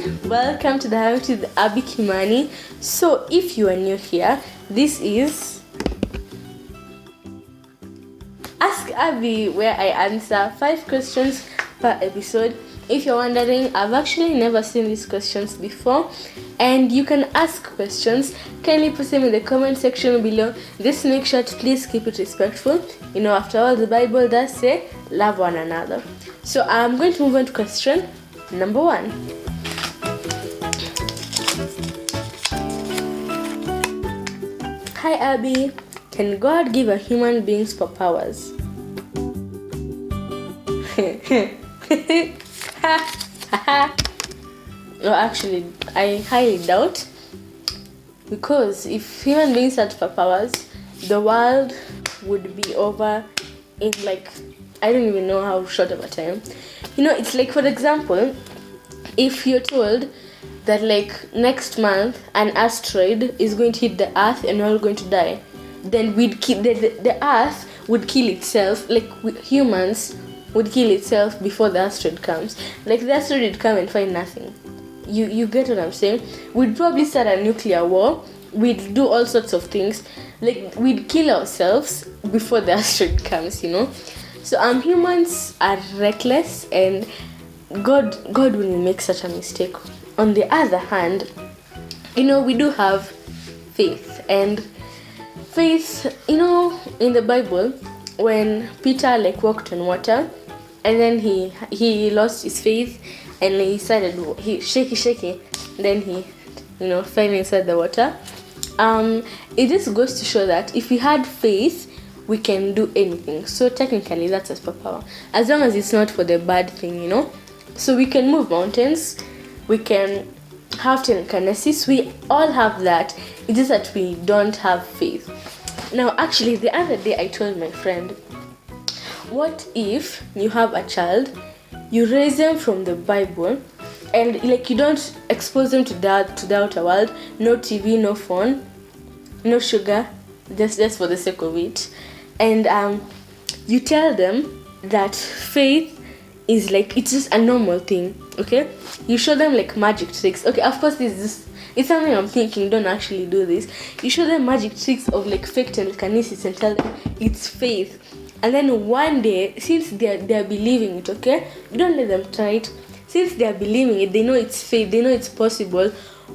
Welcome to the Hangout with Abby Kimani. So if you are new here, this is Ask Abby, where I answer 5 questions per episode. If you're wondering, I've actually never seen these questions before, and you can ask questions. Kindly put them in the comment section below. Just make sure to please keep it respectful. You know, after all, the Bible does say love one another. So I'm going to move on to question number 1. Hi Abby, can God give a human being superpowers? No, actually, I highly doubt, because if human beings had superpowers, the world would be over in I don't even know how short of a time. You know, it's like, for example, if you're told that next month an asteroid is going to hit the earth and we're all going to die, then we'd kill the earth would kill itself, humans would kill itself before the asteroid comes. The asteroid would come and find nothing. You get what I'm saying? We'd probably start a nuclear war. We'd do all sorts of things. We'd kill ourselves before the asteroid comes, you know. So humans are reckless, and God wouldn't make such a mistake. On the other hand, you know, we do have faith. And faith, you know, in the Bible, when Peter walked on water, and then he lost his faith, and he started shaky, then he, you know, fell inside the water. It just goes to show that if we had faith, we can do anything. So technically, that's a superpower, as long as it's not for the bad thing, you know. So we can move mountains, we can have telekinesis, we all have that. It's just that we don't have faith. Now, actually, the other day I told my friend, what if you have a child, you raise them from the Bible, and you don't expose them to the outer world, no TV, no phone, no sugar, just for the sake of it, and you tell them that faith is it's just a normal thing, okay? You show them magic tricks. Okay, of course it's something I'm thinking, don't actually do this. You show them magic tricks of fake telekinesis and tell them it's faith. And then one day, since they're believing it, okay? You don't let them try it. Since they're believing it, they know it's faith, they know it's possible.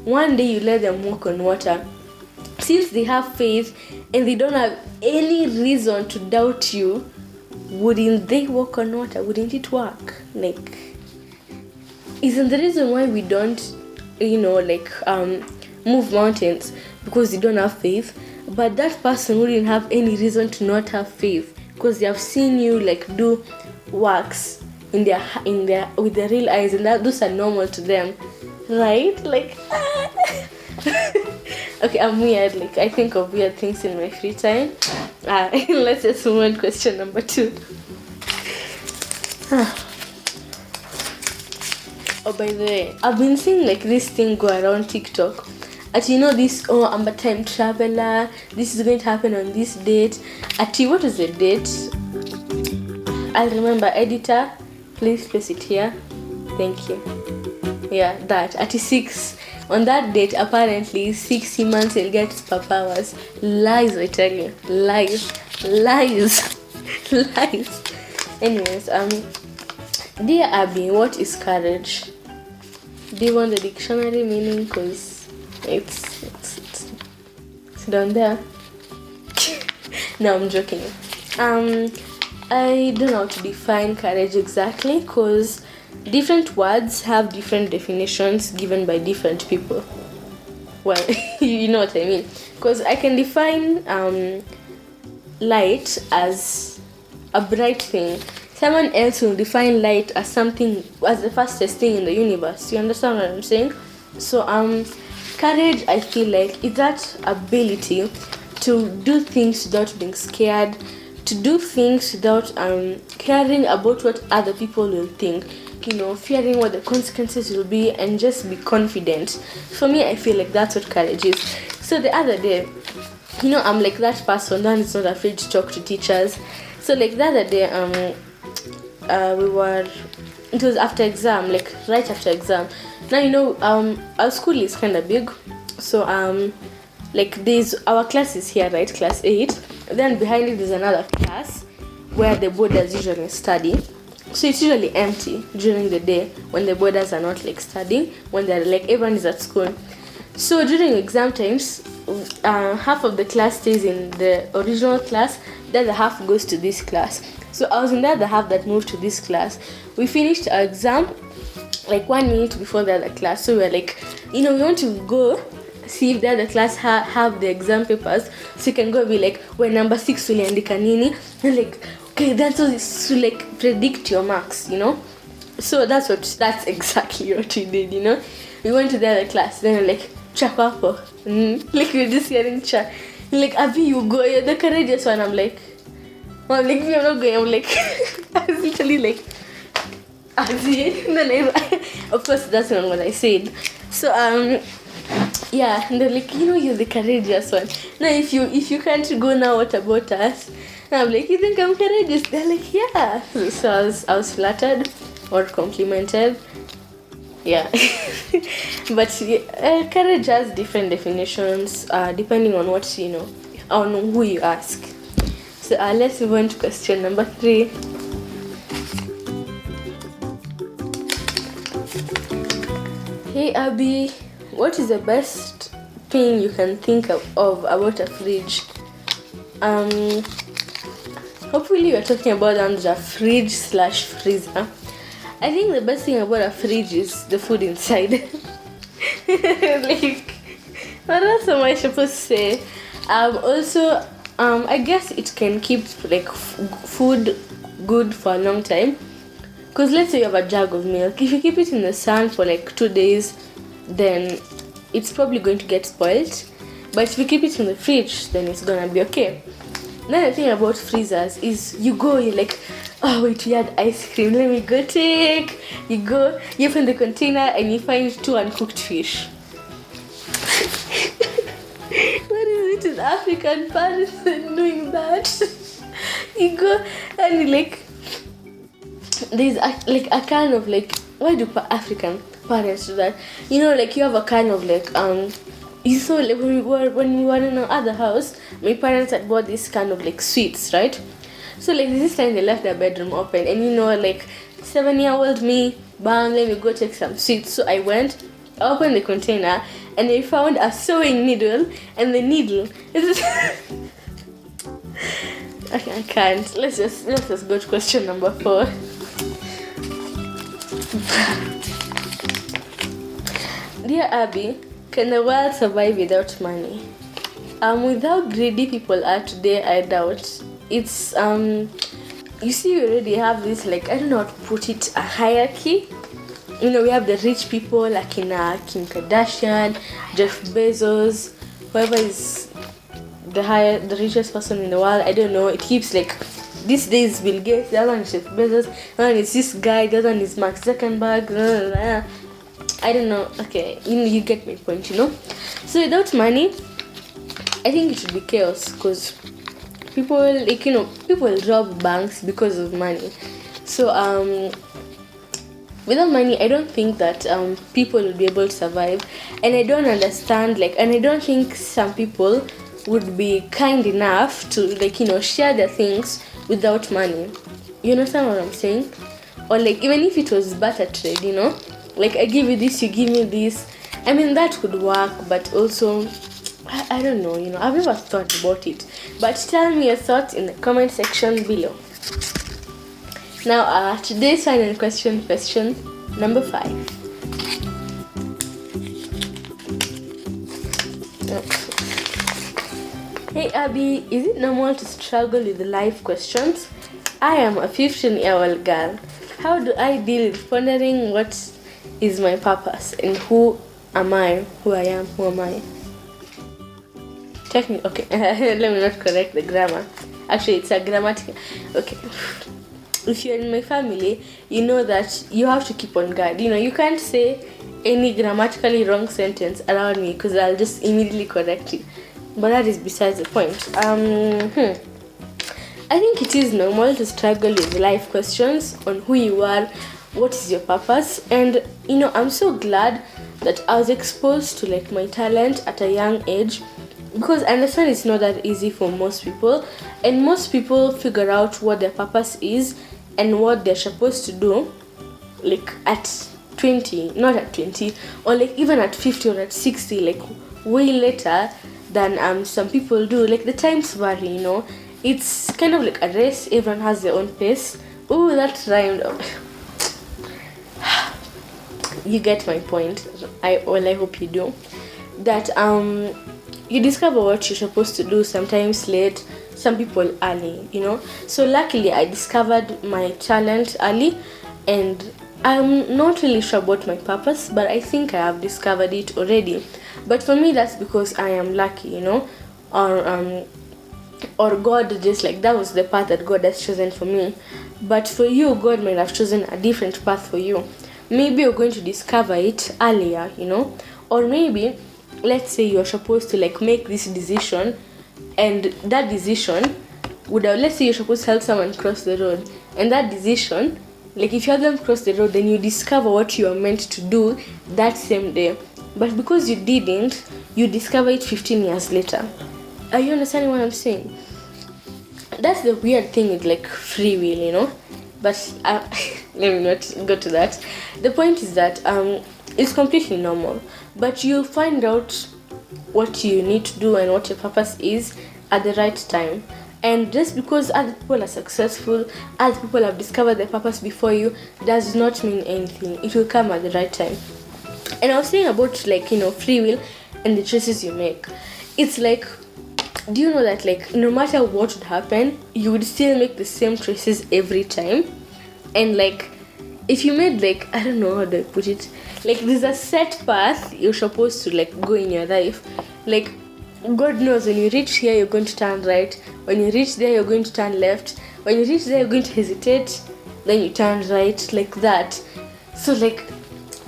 One day you let them walk on water. Since they have faith and they don't have any reason to doubt you, wouldn't they walk on water? Wouldn't it work? Isn't the reason why we don't, you know, move mountains because they don't have faith? But that person wouldn't have any reason to not have faith, because they have seen you do works in their with their real eyes, and those are normal to them, right? Okay, I'm weird. I think of weird things in my free time. Let's just move on to question number 2. Oh, by the way, I've been seeing this thing go around TikTok. You know this, I'm a time traveler, this is going to happen on this date. What is the date? I'll remember. Editor, please place it here. Thank you. Yeah, that. 6. On that date, apparently, 6 humans will get superpowers. Lies, I tell you. Lies. Anyways, dear Abby, what is courage? Do you want the dictionary meaning? Because it's down there. No, I'm joking. I don't know how to define courage exactly, because different words have different definitions given by different people. Well, you know what I mean. Because I can define light as a bright thing. Someone else will define light as something, as the fastest thing in the universe. You understand what I'm saying? So courage, I feel is that ability to do things without being scared, to do things without caring about what other people will think, you know, fearing what the consequences will be, and just be confident. For me, I feel that's what courage is. So the other day, you know, I'm that person that is not afraid to talk to teachers. So the other day, we were it was after exam, like right after exam. Now our school is kind of big, so like there's our class is here, right, class 8. Then behind it is another class where the boarders usually study. So it's usually empty during the day when the boarders are not like studying, when they're like everyone is at school. So during exam times, half of the class stays in the original class, the other half goes to this class. So I was in the other half that moved to this class. We finished our exam like 1 minute before the other class. So we were like, we want to go see if the other class have the exam papers, so you can go be like, when number 6 uliandika nini, and like, okay, that's all to like predict your marks, So that's exactly what we did, We went to the other class, then we're like, chakwapo, like we're just hearing chat. Like, Abby, you go, you're the courageous one. I'm like, me, I'm not going. I'm like, I was literally like, then of course that's not what I said. So yeah, and they're like, you're the courageous one. Now if you can't go now, what about us? And I'm like, you think I'm courageous? They're like, yeah. So I was flattered or complimented. Yeah. But courage has different definitions depending on what on who you ask. So let's move on to question number 3. Hey Abby, what is the best thing you can think of about a fridge? Hopefully you're talking about a fridge/freezer. I think the best thing about a fridge is the food inside. Like, what else am I supposed to say? Also, I guess it can keep like food good for a long time. Because let's say you have a jug of milk. If you keep it in the sun for like 2 days, then it's probably going to get spoiled. But if you keep it in the fridge, then it's gonna be okay. Another thing about freezers is you're like, oh wait, we had ice cream, let me go take. You open the container and you find 2 uncooked fish. What is it in African parents doing that? You go and you like, there's a kind of like, why do African parents do that? Like you have a kind of like you saw like when we were in our other house, my parents had bought this kind of like sweets, right? So like this time they left their bedroom open, and like 7-year-old me, bam, let me go take some sweets. So I went, opened the container, and I found a sewing needle, and the needle is I can't. Let's just go to question number 4. Dear Abby, can the world survive without money? With how greedy people are today, I doubt. It's you see, we already have this, like, I don't know how to put it, a hierarchy. We have the rich people like Kim Kardashian, Jeff Bezos, whoever is the richest person in the world. I don't know. It keeps like, these days Bill Gates, the other one is Jeff Bezos, the other one is this guy, the other one is Mark Zuckerberg. Blah, blah, blah. I don't know. Okay, you get my point. So without money, I think it should be chaos, because people people rob banks because of money. So without money, I don't think that people will be able to survive, and I don't understand, and I don't think some people would be kind enough to share their things without money. You understand what I'm saying? Or even if it was barter trade, like I give you this, you give me this. I mean, that could work, but also I don't know, I've never thought about it. But tell me your thoughts in the comment section below. Now, today's final question number 5. Hey Abby, is it normal to struggle with life questions? I am a 15-year-old girl. How do I deal with pondering what is my purpose and who am I? Who I am? Who am I? Technically, okay. Let me not correct the grammar. Actually, it's a grammatical. Okay. If you're in my family, you know that you have to keep on guard. You can't say any grammatically wrong sentence around me, because I'll just immediately correct it. But that is besides the point. I think it is normal to struggle with life questions on who you are, what is your purpose. And I'm so glad that I was exposed to like my talent at a young age, because I understand it's not that easy for most people, and most people figure out what their purpose is and what they're supposed to do like at 20, not at 20, or like even at 50 or at 60, like way later than some people do. Like the times vary, it's kind of like a race. Everyone has their own pace. Oh, that rhymed. You get my point. I hope you do. That you discover what you're supposed to do sometimes late, some people early, So luckily I discovered my talent early, and I'm not really sure about my purpose, but I think I have discovered it already. But for me, that's because I am lucky, or God, just like that was the path that God has chosen for me. But for you, God might have chosen a different path for you. Maybe you're going to discover it earlier, or maybe let's say you're supposed to like make this decision, and that decision would have, let's say you're supposed to help someone cross the road, and that decision, like if you have them cross the road, then you discover what you are meant to do that same day. But because you didn't, you discover it 15 years later. Are you understanding what I'm saying? That's the weird thing with like free will, But let me not go to that. The point is that it's completely normal, but you find out what you need to do and what your purpose is at the right time. And just because other people are successful, other people have discovered their purpose before you, does not mean anything. It will come at the right time. And I was saying about like free will and the choices you make. It's like, do you know that like no matter what would happen, you would still make the same choices every time? And like if you made like, I don't know how to put it, like there's a set path you're supposed to like go in your life. Like God knows when you reach here you're going to turn right, when you reach there you're going to turn left, when you reach there you're going to hesitate, then you turn right, like that. So like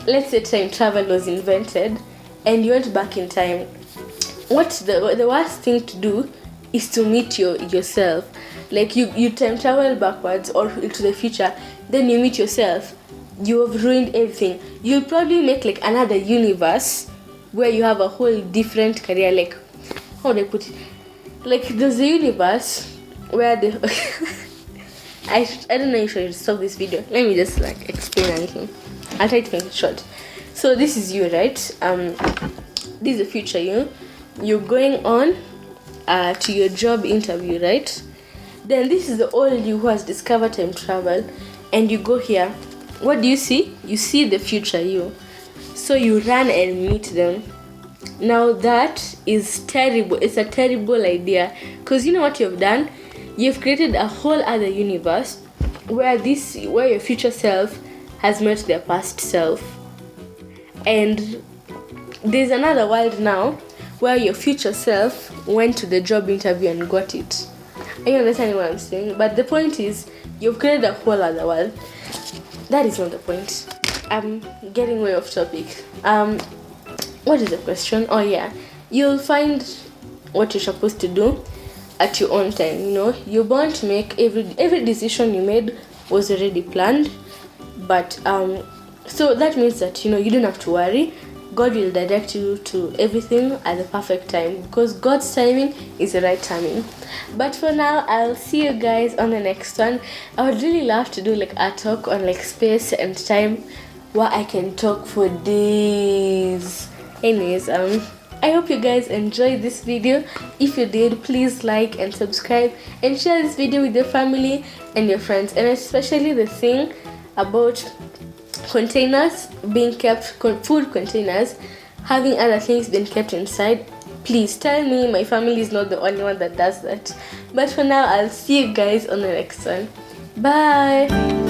let's say time travel was invented and you went back in time. What's the worst thing to do is to meet yourself. Like you time travel backwards or into the future, then you meet yourself. You have ruined everything. You'll probably make like another universe where you have a whole different career. Like, how do I put it? Like there's a universe where the I don't know if I should stop this video. Let me just like explain anything. I'll try to make it short. So this is you, right? This is the future you. You're going on to your job interview, right? Then this is the old you who has discovered time travel, and you go here. What do you see? You see the future you. So you run and meet them. Now that is terrible. It's a terrible idea, because you know what you've done? You've created a whole other universe where your future self has met their past self. And there's another world now where your future self went to the job interview and got it. Are you understanding what I'm saying? But the point is, you've created a whole other world. That is not the point. I'm getting way off topic. What is the question? Oh yeah, you'll find what you're supposed to do at your own time. You're born to make every decision you made was already planned. But so that means that you don't have to worry. God will direct you to everything at the perfect time, because God's timing is the right timing. But for now, I'll see you guys on the next one. I would really love to do like a talk on like space and time where I can talk for days. Anyways, I hope you guys enjoyed this video. If you did, please like and subscribe and share this video with your family and your friends, and especially the thing about containers being kept, food containers having other things being kept inside. Please tell me my family is not the only one that does that. But for now, I'll see you guys on the next one. Bye.